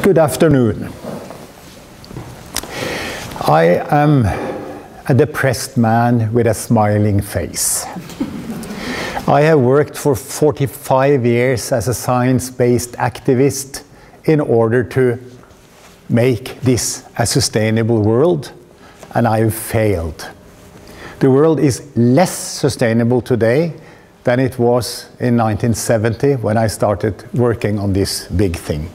Good afternoon. I am a depressed man with a smiling face. I have worked for 45 years as a science-based activist in order to make this a sustainable world, and I have failed. The world is less sustainable today than it was in 1970 when I started working on this big thing.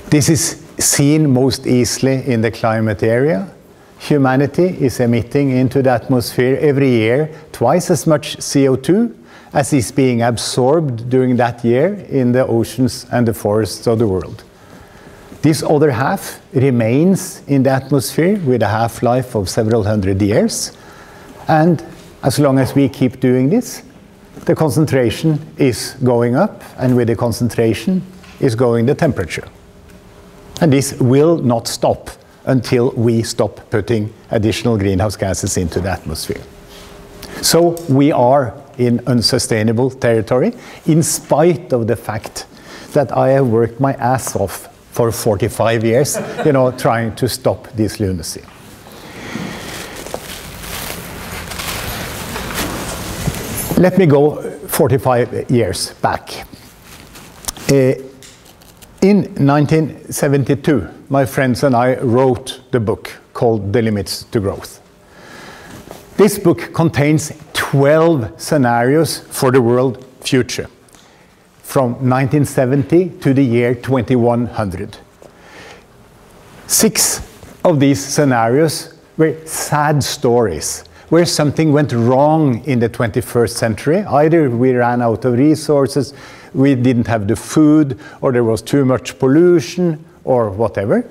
This is seen most easily in the climate area. Humanity is emitting into the atmosphere every year twice as much CO2 as is being absorbed during that year in the oceans and the forests of the world. This other half remains in the atmosphere with a half-life of several hundred years. And as long as we keep doing this, the concentration is going up, and with the concentration is going the temperature. And this will not stop until we stop putting additional greenhouse gases into the atmosphere. So we are in unsustainable territory, in spite of the fact that I have worked my ass off for 45 years, trying to stop this lunacy. Let me go 45 years back. In 1972, my friends and I wrote the book called The Limits to Growth. This book contains 12 scenarios for the world future, from 1970 to the year 2100. 6 of these scenarios were sad stories, where something went wrong in the 21st century. Either we ran out of resources, we didn't have the food, or there was too much pollution, or whatever.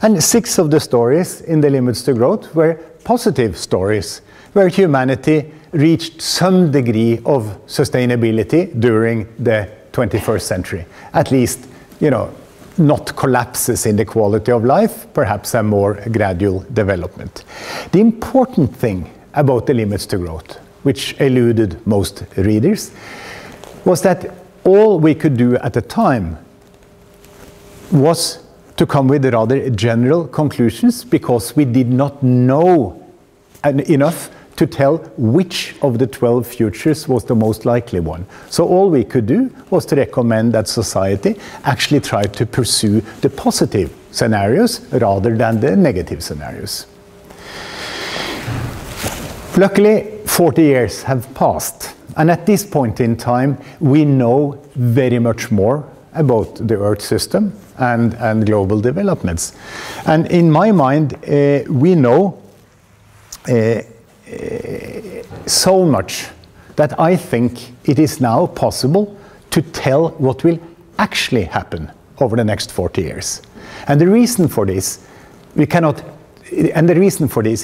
And 6 of the stories in The Limits to Growth were positive stories, where humanity reached some degree of sustainability during the 21st century. At least, not collapses in the quality of life, perhaps a more gradual development. The important thing about The Limits to Growth, which eluded most readers, was that all we could do at the time was to come with rather general conclusions, because we did not know enough to tell which of the 12 futures was the most likely one. So all we could do was to recommend that society actually try to pursue the positive scenarios rather than the negative scenarios. Luckily, 40 years have passed, and at this point in time, we know very much more about the Earth system and global developments. And in my mind, we know so much that I think it is now possible to tell what will actually happen over the next 40 years. And the reason for this,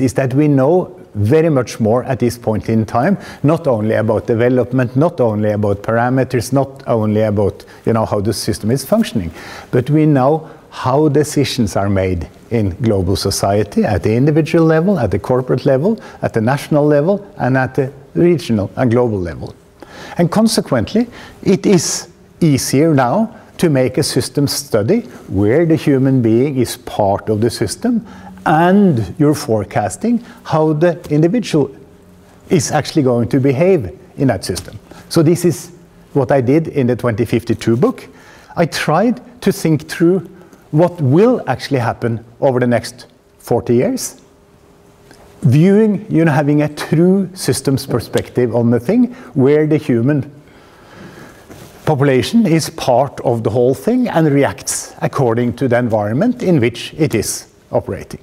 is that we know very much more at this point in time, not only about development, not only about parameters, not only about how the system is functioning, but we know how decisions are made in global society at the individual level, at the corporate level, at the national level, and at the regional and global level. And consequently, it is easier now to make a system study where the human being is part of the system, and you're forecasting how the individual is actually going to behave in that system. So this is what I did in the 2052 book. I tried to think through what will actually happen over the next 40 years, viewing, having a true systems perspective on the thing, where the human population is part of the whole thing and reacts according to the environment in which it is operating.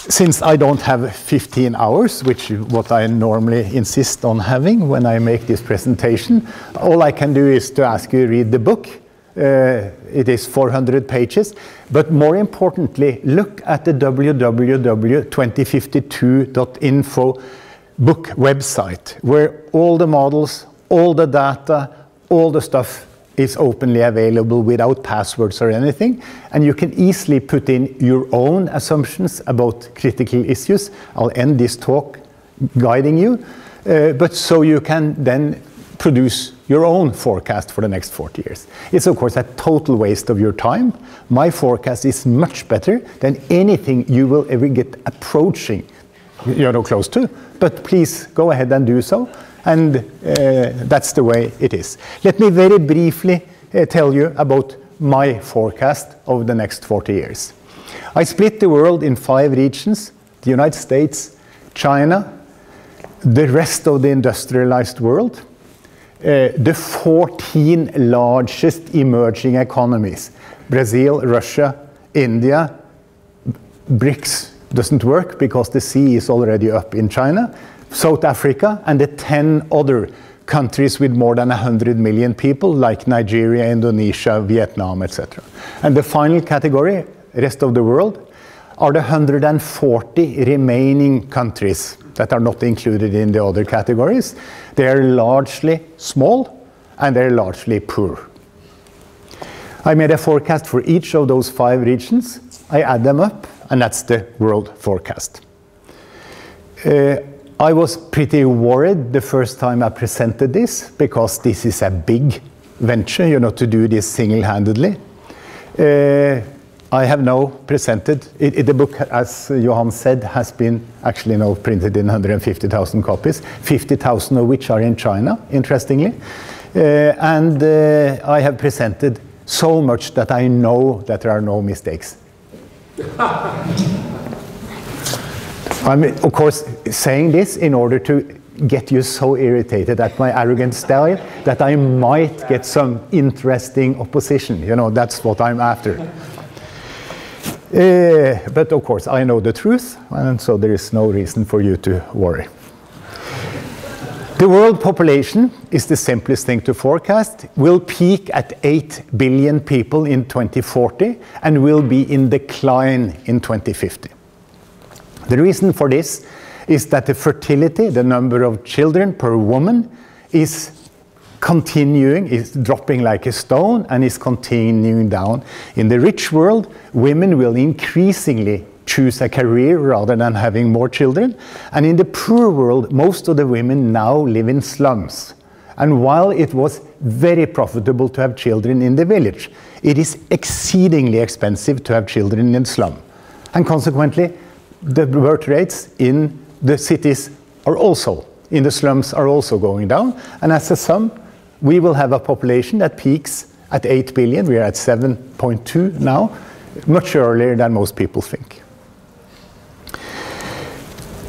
Since I don't have 15 hours, which is what I normally insist on having when I make this presentation, all I can do is to ask you to read the book. It is 400 pages, but more importantly, look at the www.2052.info book website, where all the models, all the data, all the stuff is openly available without passwords or anything, and you can easily put in your own assumptions about critical issues. I'll end this talk guiding you, but so you can then produce your own forecast for the next 40 years. It's of course a total waste of your time. My forecast is much better than anything you will ever get approaching, close to. But please go ahead and do so. And that's the way it is. Let me very briefly tell you about my forecast over the next 40 years. I split the world in 5 regions: the United States, China, the rest of the industrialized world, the 14 largest emerging economies: Brazil, Russia, India. BRICS doesn't work because the C is already up in China. South Africa, and the 10 other countries with more than 100 million people, like Nigeria, Indonesia, Vietnam, etc. And the final category, rest of the world, are the 140 remaining countries that are not included in the other categories. They are largely small and they're largely poor. I made a forecast for each of those 5 regions. I add them up, and that's the world forecast. I was pretty worried the first time I presented this, because this is a big venture, to do this single-handedly. I have now presented it. The book, as Johan said, has been actually now printed in 150,000 copies, 50,000 of which are in China, interestingly. And I have presented so much that I know that there are no mistakes. I'm, of course, saying this in order to get you so irritated at my arrogant style that I might get some interesting opposition. That's what I'm after. But of course, I know the truth, and so there is no reason for you to worry. The world population is the simplest thing to forecast. Will peak at 8 billion people in 2040 and will be in decline in 2050. The reason for this is that the fertility, the number of children per woman, is continuing, is dropping like a stone, and is continuing down. In the rich world, women will increasingly choose a career rather than having more children. And in the poor world, most of the women now live in slums. And while it was very profitable to have children in the village, it is exceedingly expensive to have children in the slum. And consequently, the birth rates in the cities are also, in the slums, are also going down. And as a sum, we will have a population that peaks at 8 billion. We are at 7.2 now, much earlier than most people think.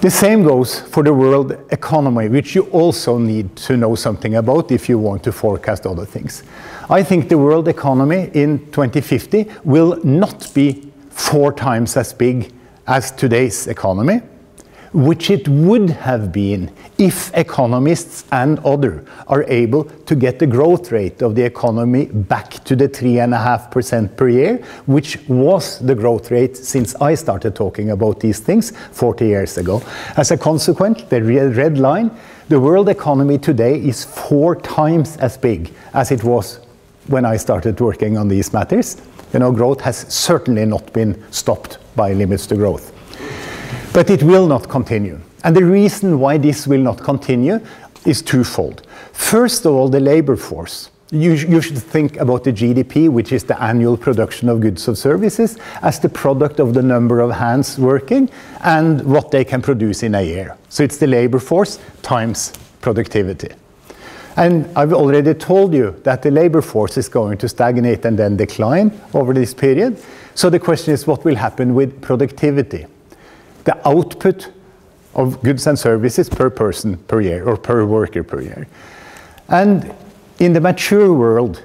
The same goes for the world economy, which you also need to know something about if you want to forecast other things. I think the world economy in 2050 will not be 4 times as big as today's economy, which it would have been if economists and others are able to get the growth rate of the economy back to the 3.5% per year, which was the growth rate since I started talking about these things 40 years ago. As a consequence, the red line, the world economy today is 4 times as big as it was when I started working on these matters. Growth has certainly not been stopped by limits to growth. But it will not continue. And the reason why this will not continue is twofold. First of all, the labor force. You should think about the GDP, which is the annual production of goods or services, as the product of the number of hands working and what they can produce in a year. So it's the labor force times productivity. And I've already told you that the labor force is going to stagnate and then decline over this period. So the question is, what will happen with productivity? The output of goods and services per person per year, or per worker per year. And in the mature world,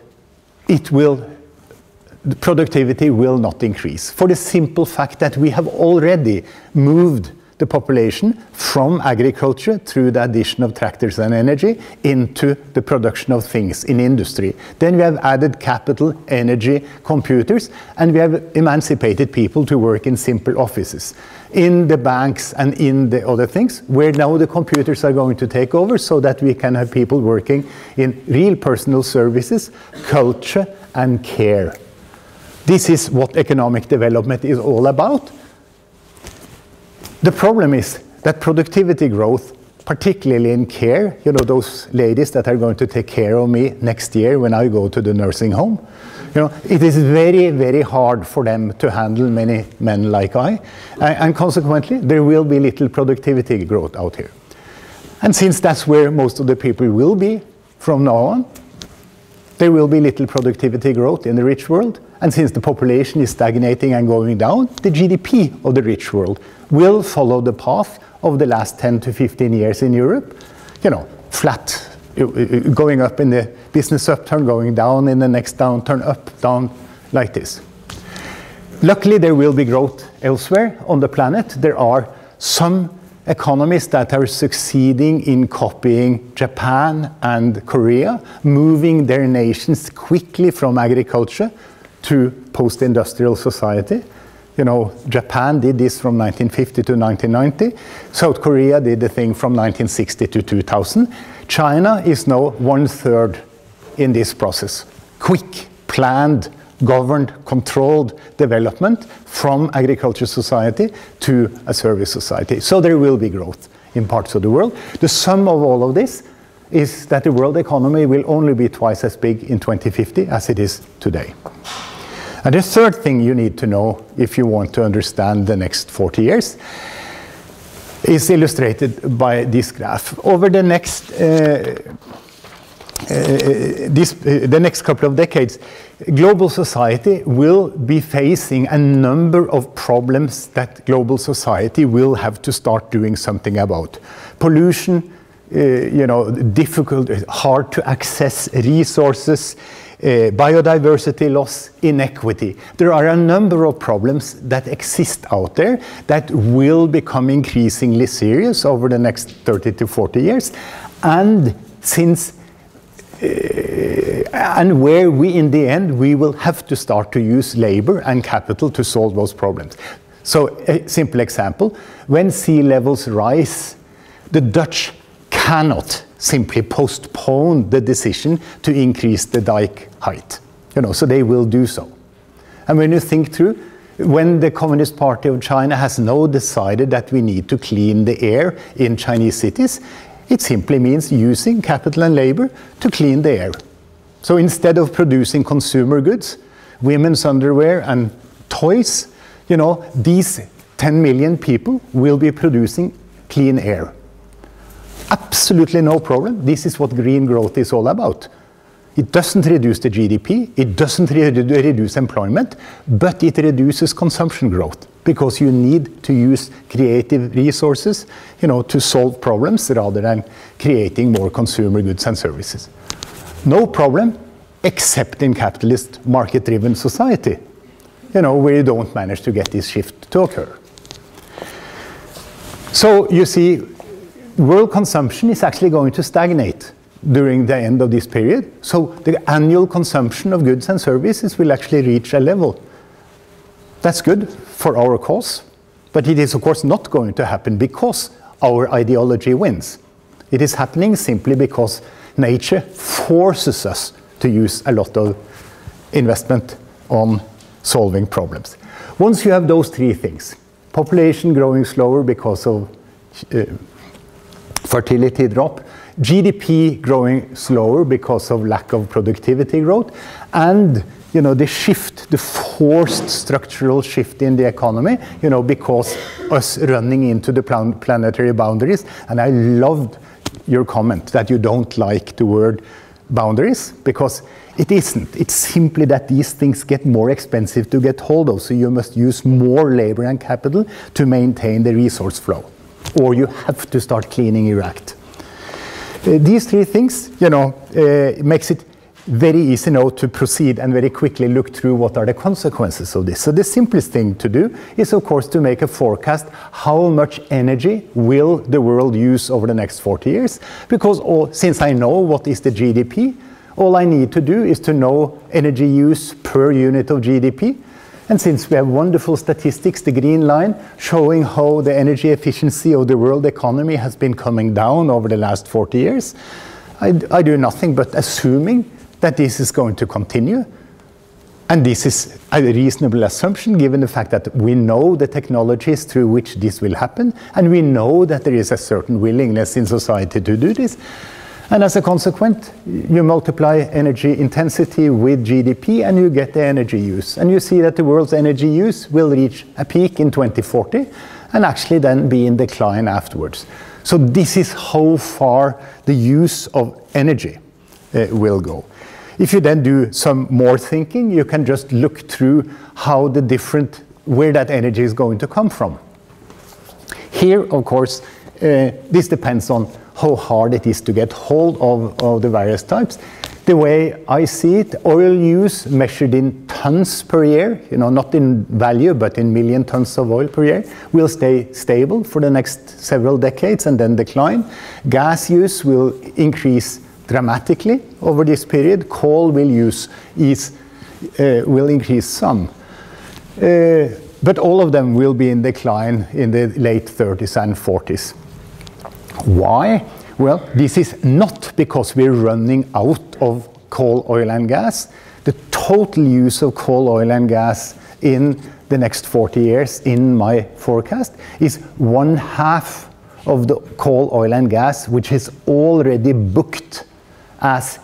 the productivity will not increase, for the simple fact that we have already moved the population from agriculture through the addition of tractors and energy into the production of things in industry. Then we have added capital, energy, computers, and we have emancipated people to work in simple offices, in the banks and in the other things, where now the computers are going to take over so that we can have people working in real personal services, culture, and care. This is what economic development is all about. The problem is that productivity growth, particularly in care, you know, those ladies that are going to take care of me next year when I go to the nursing home. You know, it is very, very hard for them to handle many men like I, and consequently, there will be little productivity growth out here. And since that's where most of the people will be from now on, there will be little productivity growth in the rich world. And since the population is stagnating and going down, the GDP of the rich world will follow the path of the last 10 to 15 years in Europe. You know, flat, going up in the business upturn, going down in the next downturn, up, down, like this. Luckily, there will be growth elsewhere on the planet. There are some economies that are succeeding in copying Japan and Korea, moving their nations quickly from agriculture to post-industrial society. You know, Japan did this from 1950 to 1990. South Korea did the thing from 1960 to 2000. China is now 1/3 in this process. Quick, planned, governed, controlled development from agriculture society to a service society. So there will be growth in parts of the world. The sum of all of this is that the world economy will only be twice as big in 2050 as it is today. And the third thing you need to know if you want to understand the next 40 years is illustrated by this graph. Over the next the next couple of decades, global society will be facing a number of problems that global society will have to start doing something about. Pollution, you know, difficult, hard to access resources, biodiversity loss, inequity. There are a number of problems that exist out there that will become increasingly serious over the next 30 to 40 years. And since and where we, in the end, we will have to start to use labor and capital to solve those problems. So a simple example, when sea levels rise, the Dutch cannot simply postpone the decision to increase the dike height. You know, so they will do so. And when you think through, when the Communist Party of China has now decided that we need to clean the air in Chinese cities, it simply means using capital and labor to clean the air. So instead of producing consumer goods, women's underwear and toys, you know, these 10 million people will be producing clean air. Absolutely no problem. This is what green growth is all about. It doesn't reduce the GDP, it doesn't reduce employment, but it reduces consumption growth because you need to use creative resources, you know, to solve problems rather than creating more consumer goods and services. No problem, except in capitalist market-driven society, you know, where you don't manage to get this shift to occur. So you see, world consumption is actually going to stagnate during the end of this period. So the annual consumption of goods and services will actually reach a level. That's good for our cause, but it is of course not going to happen because our ideology wins. It is happening simply because nature forces us to use a lot of investment on solving problems. Once you have those three things, population growing slower because of fertility drop, GDP growing slower because of lack of productivity growth, and you know, the shift, the forced structural shift in the economy, you know, because us running into the planetary boundaries. And I loved your comment that you don't like the word boundaries, because it isn't. It's simply that these things get more expensive to get hold of, so you must use more labor and capital to maintain the resource flow, or you have to start cleaning your act. These three things, you know, makes it very easy now to proceed and very quickly look through what are the consequences of this. So the simplest thing to do is, of course, to make a forecast how much energy will the world use over the next 40 years. Because since I know what is the GDP, all I need to do is to know energy use per unit of GDP. And since we have wonderful statistics, the green line, showing how the energy efficiency of the world economy has been coming down over the last 40 years, I do nothing but assuming that this is going to continue. And this is a reasonable assumption given the fact that we know the technologies through which this will happen, and we know that there is a certain willingness in society to do this. And as a consequence, you multiply energy intensity with GDP and you get the energy use. And you see that the world's energy use will reach a peak in 2040 and actually then be in decline afterwards. So this is how far the use of energy will go. If you then do some more thinking, you can just look through how the different, where that energy is going to come from. Here, of course, this depends on how hard it is to get hold of the various types. The way I see it, oil use measured in tons per year, not in value, but in million tons of oil per year, will stay stable for the next several decades and then decline. Gas use will increase dramatically over this period. Coal will increase some. But all of them will be in decline in the late 30s and 40s. Why? Well, this is not because we're running out of coal, oil, and gas. The total use of coal, oil, and gas in the next 40 years, in my forecast, is 1/2 of the coal, oil, and gas, which is already booked as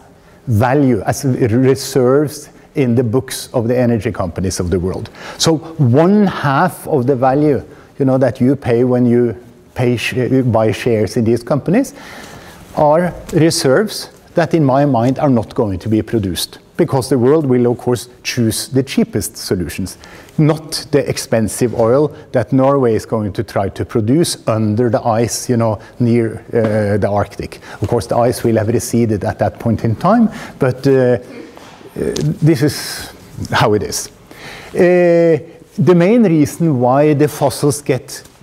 value, as reserves in the books of the energy companies of the world. So 1/2 of the value, that you pay when you buy shares in these companies are reserves that in my mind are not going to be produced, because the world will of course choose the cheapest solutions, not the expensive oil that Norway is going to try to produce under the ice, near the Arctic. Of course, the ice will have receded at that point in time, but this is how it is. The main reason why the fossils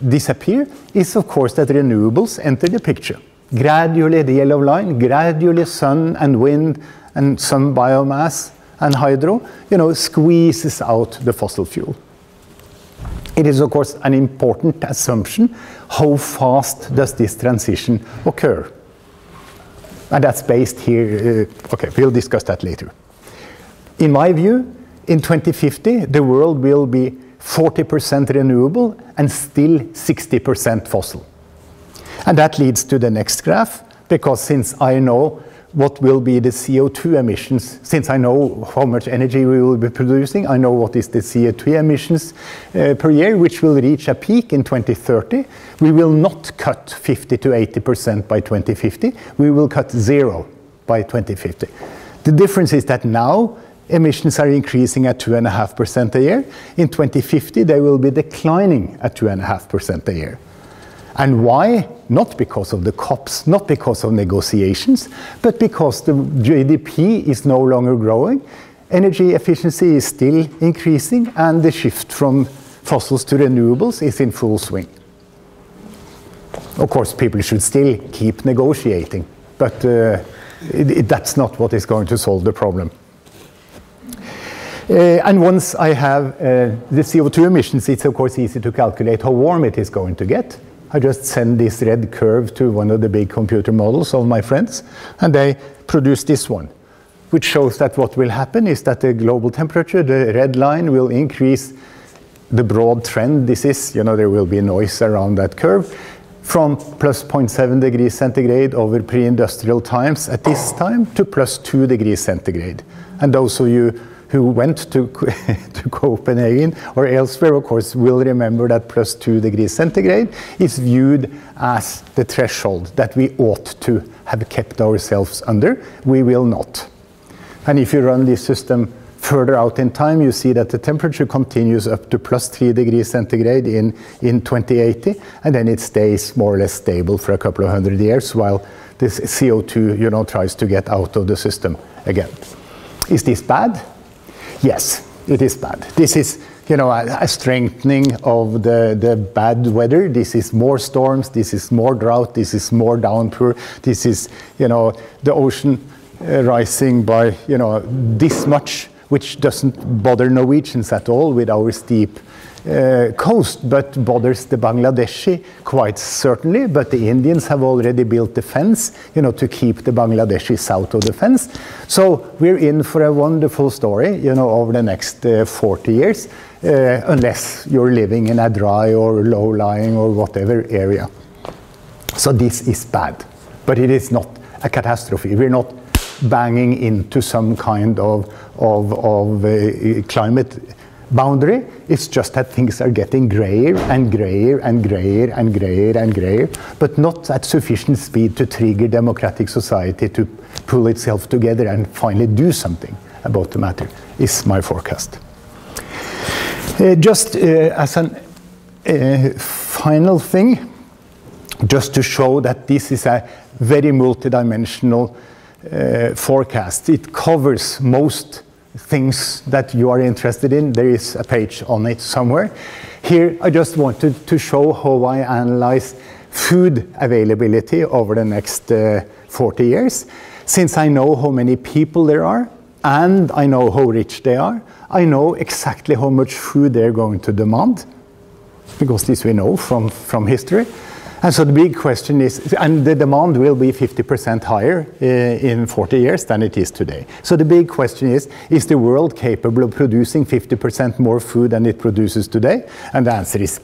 disappear is of course that renewables enter the picture. Gradually, the yellow line, gradually sun and wind and some biomass and hydro, squeezes out the fossil fuel. It is of course an important assumption. How fast does this transition occur? And that's based here, okay, we'll discuss that later. In my view, in 2050, the world will be 40% renewable and still 60% fossil. And that leads to the next graph, because since I know what will be the CO2 emissions, since I know how much energy we will be producing, I know what is the CO2 emissions per year, which will reach a peak in 2030. We will not cut 50 to 80% by 2050. We will cut 0 by 2050. The difference is that now emissions are increasing at 2.5% a year. In 2050, they will be declining at 2.5% a year. And why? Not because of the COPs, not because of negotiations, but because the GDP is no longer growing, energy efficiency is still increasing, and the shift from fossils to renewables is in full swing. Of course, people should still keep negotiating, but that's not what is going to solve the problem. And once I have the CO2 emissions, it's of course easy to calculate how warm it is going to get. I just send this red curve to one of the big computer models of my friends, and they produce this one, which shows that what will happen is that the global temperature, the red line, will increase. The broad trend, this is, there will be noise around that curve, from plus 0.7 degrees centigrade over pre-industrial times at this time to plus 2 degrees centigrade. And those of you who went to Copenhagen or elsewhere, of course, will remember that plus 2 degrees centigrade is viewed as the threshold that we ought to have kept ourselves under. We will not. And if you run this system further out in time, you see that the temperature continues up to plus 3 degrees centigrade in 2080, and then it stays more or less stable for a couple of hundred years while this CO2, tries to get out of the system again. Is this bad? Yes, it is bad. This is, a strengthening of the bad weather. This is more storms, this is more drought, this is more downpour, this is, the ocean rising by, this much which doesn't bother Norwegians at all with our steep coast, but bothers the Bangladeshi quite certainly. But the Indians have already built the fence, to keep the Bangladeshis out of the fence. So we're in for a wonderful story, over the next 40 years, unless you're living in a dry or low-lying or whatever area. So this is bad, but it is not a catastrophe. We're not banging into some kind of climate boundary. It's just that things are getting grayer and grayer and grayer and grayer and grayer, but not at sufficient speed to trigger democratic society to pull itself together and finally do something about the matter, is my forecast. Just as a final thing, just to show that this is a very multidimensional forecast. It covers most things that you are interested in. There is a page on it somewhere. Here I just wanted to show how I analyze food availability over the next 40 years. Since I know how many people there are, and I know how rich they are, I know exactly how much food they're going to demand, because this we know from history. And so the big question is, and the demand will be 50% higher in 40 years than it is today. So the big question is the world capable of producing 50% more food than it produces today? And the answer is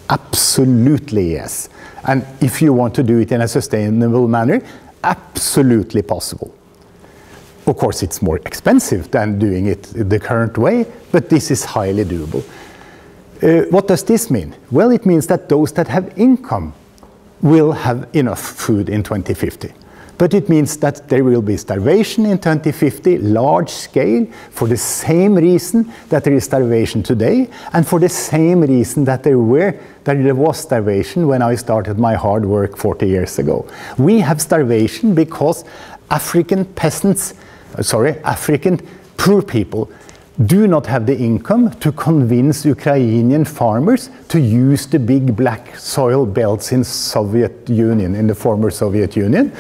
absolutely yes. And if you want to do it in a sustainable manner, absolutely possible. Of course, it's more expensive than doing it the current way, but this is highly doable. What does this mean? Well, it means that those that have income will have enough food in 2050. But it means that there will be starvation in 2050, large scale, for the same reason that there is starvation today, and for the same reason that there was starvation when I started my hard work 40 years ago. We have starvation because African poor people do not have the income to convince Ukrainian farmers to use the big black soil belts in the former Soviet Union.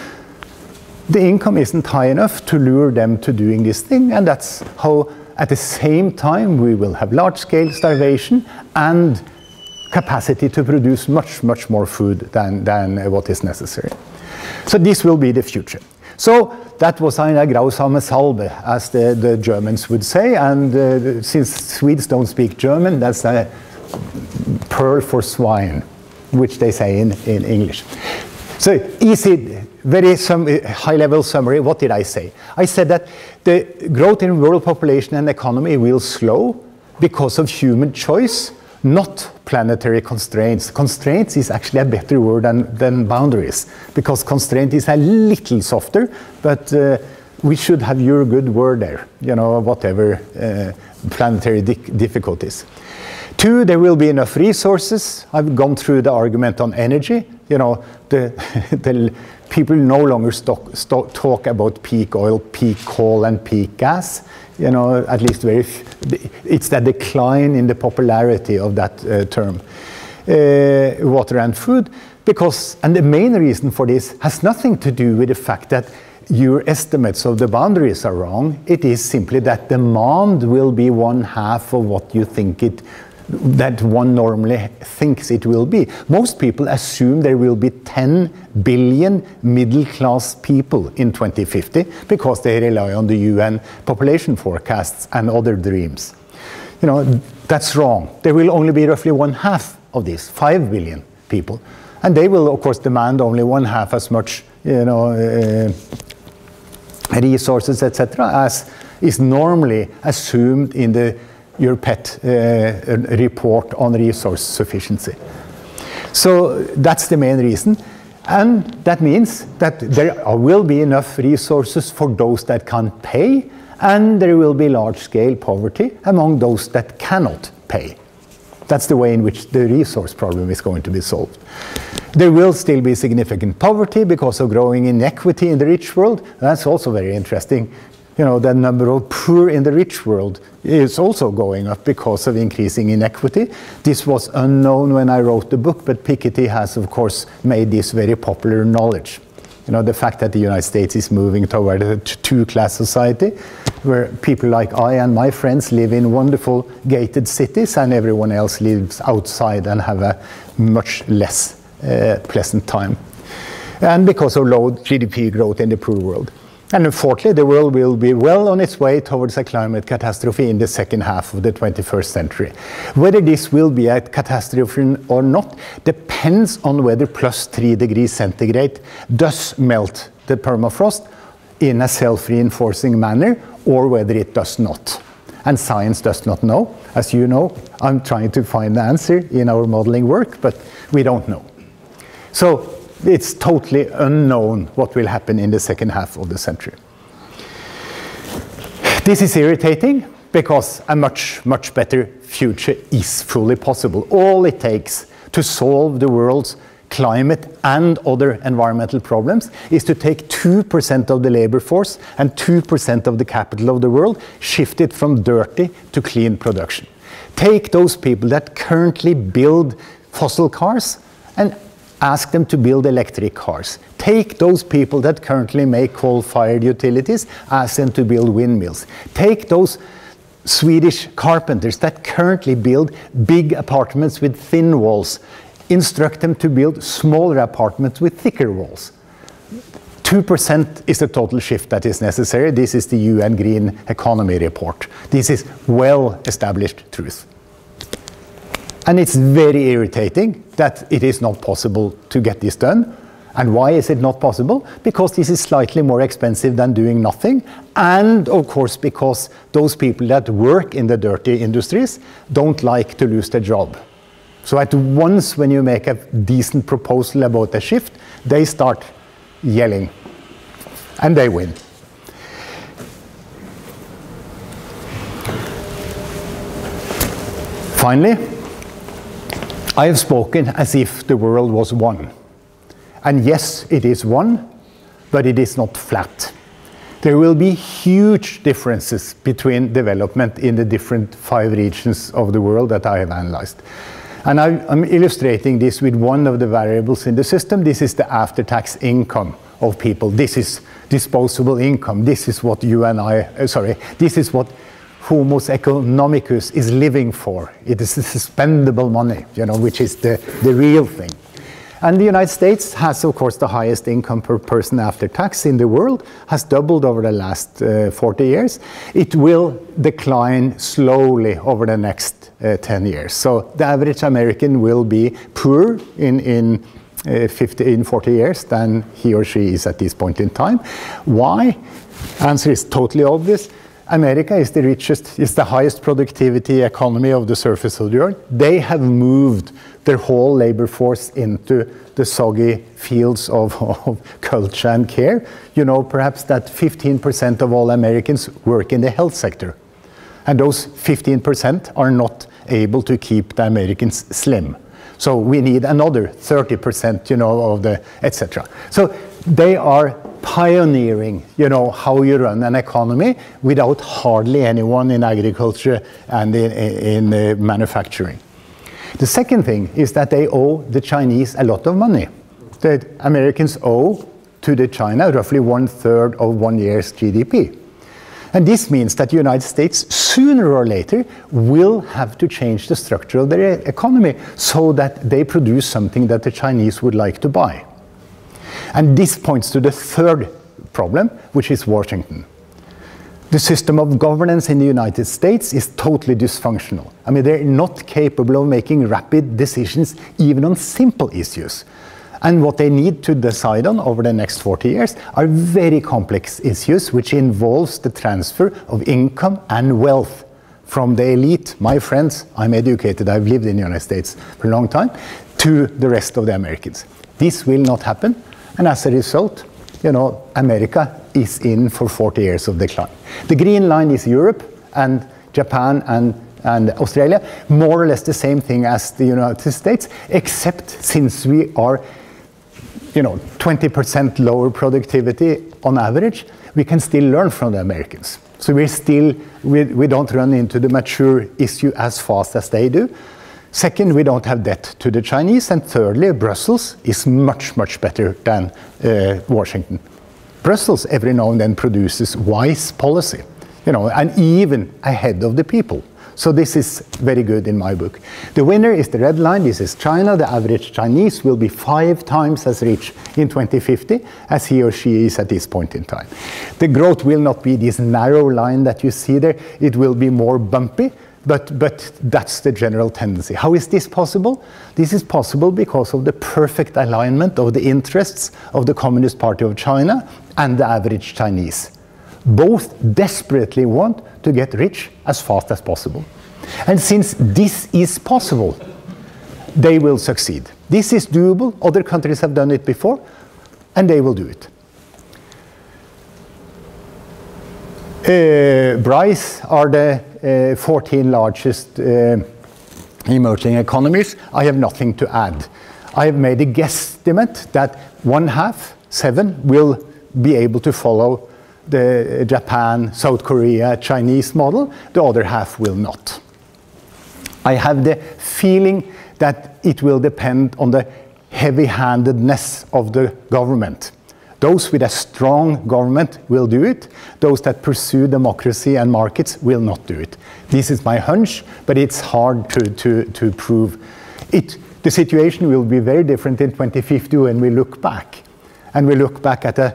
The income isn't high enough to lure them to doing this thing, and that's how at the same time we will have large-scale starvation and capacity to produce much, much more food than what is necessary. So this will be the future. So that was eine grausame Salbe, as the Germans would say, and since Swedes don't speak German, that's a pearl for swine, which they say in English. So easy, very high-level summary. What did I say? I said that the growth in world population and economy will slow because of human choice, not planetary constraints. Constraints is actually a better word than boundaries, because constraint is a little softer, but we should have your good word there, whatever planetary difficulties. 2, there will be enough resources. I've gone through the argument on energy. The people no longer talk about peak oil, peak coal, and peak gas. At least it's the decline in the popularity of that term, water and food, and the main reason for this has nothing to do with the fact that your estimates of the boundaries are wrong. It is simply that demand will be 1/2 of what you think that one normally thinks it will be. Most people assume there will be 10 billion middle-class people in 2050 because they rely on the UN population forecasts and other dreams. That's wrong. There will only be roughly 1/2 of these, 5 billion people. And they will, of course, demand only 1/2 as much, resources, etc., as is normally assumed in your pet report on resource sufficiency. So that's the main reason. And that means that there will be enough resources for those that can pay, and there will be large-scale poverty among those that cannot pay. That's the way in which the resource problem is going to be solved. There will still be significant poverty because of growing inequity in the rich world. That's also very interesting. The number of poor in the rich world is also going up because of increasing inequity. This was unknown when I wrote the book, but Piketty has, of course, made this very popular knowledge. The fact that the United States is moving toward a two-class society where people like I and my friends live in wonderful gated cities and everyone else lives outside and have a much less pleasant time. And because of low GDP growth in the poor world. And unfortunately, the world will be well on its way towards a climate catastrophe in the second half of the 21st century. Whether this will be a catastrophe or not depends on whether +3 degrees centigrade does melt the permafrost in a self-reinforcing manner or whether it does not. And science does not know. As you know, I'm trying to find the answer in our modeling work, but we don't know. So it's totally unknown what will happen in the second half of the century. This is irritating because a much, much better future is fully possible. All it takes to solve the world's climate and other environmental problems is to take 2% of the labor force and 2% of the capital of the world, shift it from dirty to clean production. Take those people that currently build fossil cars and ask them to build electric cars. Take those people that currently make coal-fired utilities, ask them to build windmills. Take those Swedish carpenters that currently build big apartments with thin walls, instruct them to build smaller apartments with thicker walls. 2% is the total shift that is necessary. This is the UN Green Economy report. This is well-established truth. And it's very irritating that it is not possible to get this done. And why is it not possible? Because this is slightly more expensive than doing nothing. And of course, because those people that work in the dirty industries don't like to lose their job. So at once when you make a decent proposal about a shift, they start yelling. And they win. Finally, I have spoken as if the world was one. And yes, it is one, but it is not flat. There will be huge differences between development in the different 5 regions of the world that I have analyzed. And I'm illustrating this with one of the variables in the system. This is the after-tax income of people. This is disposable income. This is what this is what Homo economicus is living for. It is the spendable money, which is the real thing. And the United States has, of course, the highest income per person after tax in the world, has doubled over the last 40 years. It will decline slowly over the next 10 years. So the average American will be poorer in 40 years than he or she is at this point in time. Why? Answer is totally obvious. America is the richest, is the highest productivity economy of the surface of the earth. They have moved their whole labor force into the soggy fields of culture and care. Perhaps that 15% of all Americans work in the health sector. And those 15% are not able to keep the Americans slim. So we need another 30%, of the, etc. So they are pioneering, how you run an economy without hardly anyone in agriculture and in manufacturing. The second thing is that they owe the Chinese a lot of money. The Americans owe to the China roughly 1/3 of 1 year's GDP. And this means that the United States sooner or later will have to change the structure of their economy so that they produce something that the Chinese would like to buy. And this points to the third problem, which is Washington. The system of governance in the United States is totally dysfunctional. I mean, they're not capable of making rapid decisions even on simple issues. And what they need to decide on over the next 40 years are very complex issues which involves the transfer of income and wealth from the elite, my friends, I'm educated, I've lived in the United States for a long time, to the rest of the Americans. This will not happen, and as a result, America is in for 40 years of decline. The green line is Europe and Japan and Australia, more or less the same thing as the United States, except since we are 20% lower productivity on average, we can still learn from the Americans. So we don't run into the mature issue as fast as they do. Second, we don't have debt to the Chinese. And thirdly, Brussels is much, much better than Washington. Brussels every now and then produces wise policy. and even ahead of the people. So this is very good in my book. The winner is the red line. This is China. The average Chinese will be 5 times as rich in 2050 as he or she is at this point in time. The growth will not be this narrow line that you see there. It will be more bumpy, but that's the general tendency. How is this possible? This is possible because of the perfect alignment of the interests of the Communist Party of China and the average Chinese. Both desperately want to get rich as fast as possible. And since this is possible, they will succeed. This is doable. Other countries have done it before, and they will do it. BRICS are the 14 largest emerging economies. I have nothing to add. I have made a guesstimate that 1/2, 7, will be able to follow the Japan, South Korea, Chinese model. The other half will not. I have the feeling that it will depend on the heavy-handedness of the government. Those with a strong government will do it. Those that pursue democracy and markets will not do it. This is my hunch, but it's hard to prove it. The situation will be very different in 2050 when we look back. And we look back at a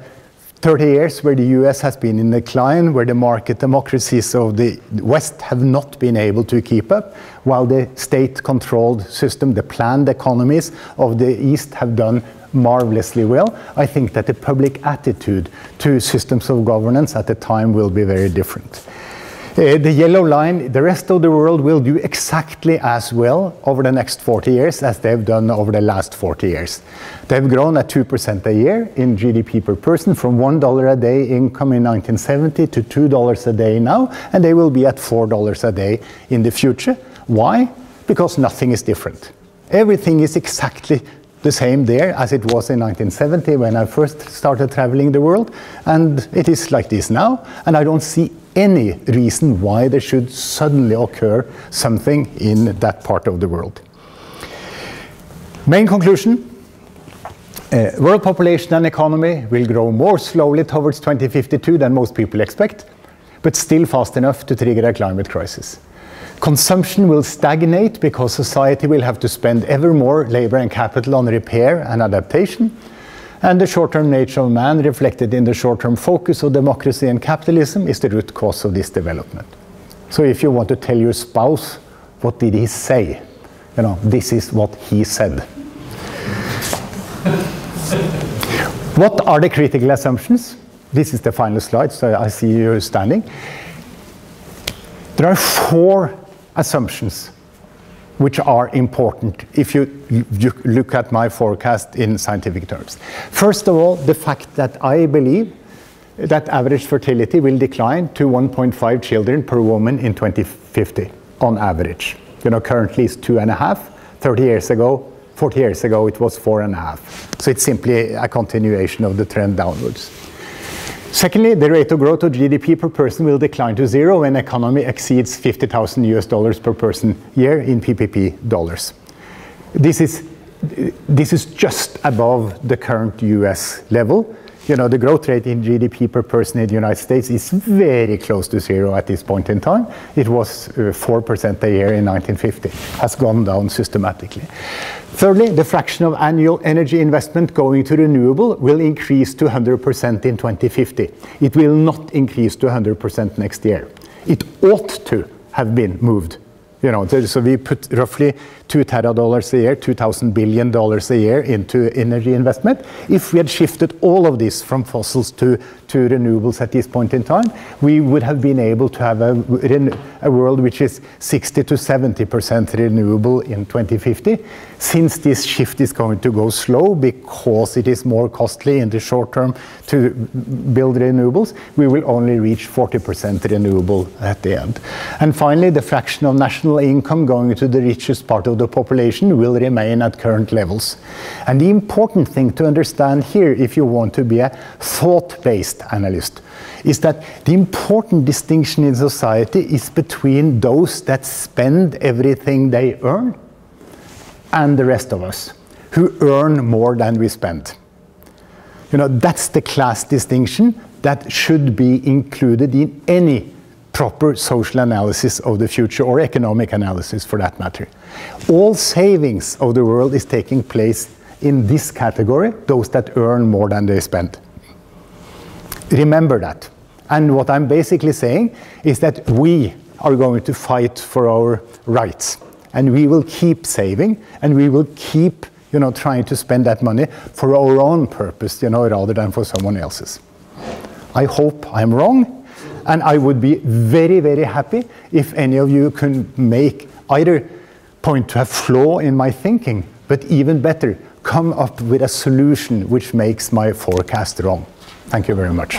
30 years where the US has been in decline, where the market democracies of the West have not been able to keep up, while the state-controlled system, the planned economies of the East have done marvelously well. I think that the public attitude to systems of governance at the time will be very different. The yellow line, the rest of the world will do exactly as well over the next 40 years as they've done over the last 40 years. They've grown at 2% a year in GDP per person from $1 a day income in 1970 to $2 a day now, and they will be at $4 a day in the future. Why? Because nothing is different. Everything is exactly the same there as it was in 1970 when I first started traveling the world, and it is like this now, and I don't see any reason why there should suddenly occur something in that part of the world. Main conclusion, world population and economy will grow more slowly towards 2052 than most people expect, but still fast enough to trigger a climate crisis. Consumption will stagnate because society will have to spend ever more labor and capital on repair and adaptation. And the short-term nature of man, reflected in the short-term focus of democracy and capitalism, is the root cause of this development. So if you want to tell your spouse, what did he say? This is what he said. What are the critical assumptions? This is the final slide, so I see you standing. There are 4 assumptions which are important if you look at my forecast in scientific terms. First of all, the fact that I believe that average fertility will decline to 1.5 children per woman in 2050 on average. Currently it's 2.5. 40 years ago it was 4.5. So it's simply a continuation of the trend downwards. Secondly, the rate of growth of GDP per person will decline to 0 when economy exceeds $50,000 per person year in PPP dollars. This is just above the current US level. The growth rate in GDP per person in the United States is very close to 0 at this point in time. It was 4% a year in 1950, has gone down systematically. Thirdly, the fraction of annual energy investment going to renewable will increase to 100% in 2050. It will not increase to 100% next year. It ought to have been moved. So we put roughly $2 teradollars a year, $2,000 billion a year into energy investment. If we had shifted all of this from fossils to renewables at this point in time, we would have been able to have a world which is 60 to 70% renewable in 2050. Since this shift is going to go slow because it is more costly in the short term to build renewables, we will only reach 40% renewable at the end. And finally, the fraction of national income going to the richest part of the population will remain at current levels. And the important thing to understand here, if you want to be a thought-based analyst, is that the important distinction in society is between those that spend everything they earn and the rest of us, who earn more than we spend. That's the class distinction that should be included in any proper social analysis of the future, or economic analysis for that matter. All savings of the world is taking place in this category, those that earn more than they spend. Remember that. And what I'm basically saying is that we are going to fight for our rights. And we will keep saving, and we will keep, trying to spend that money for our own purpose, rather than for someone else's. I hope I'm wrong, and I would be very, very happy if any of you can make either point to a flaw in my thinking, but even better, come up with a solution which makes my forecast wrong. Thank you very much.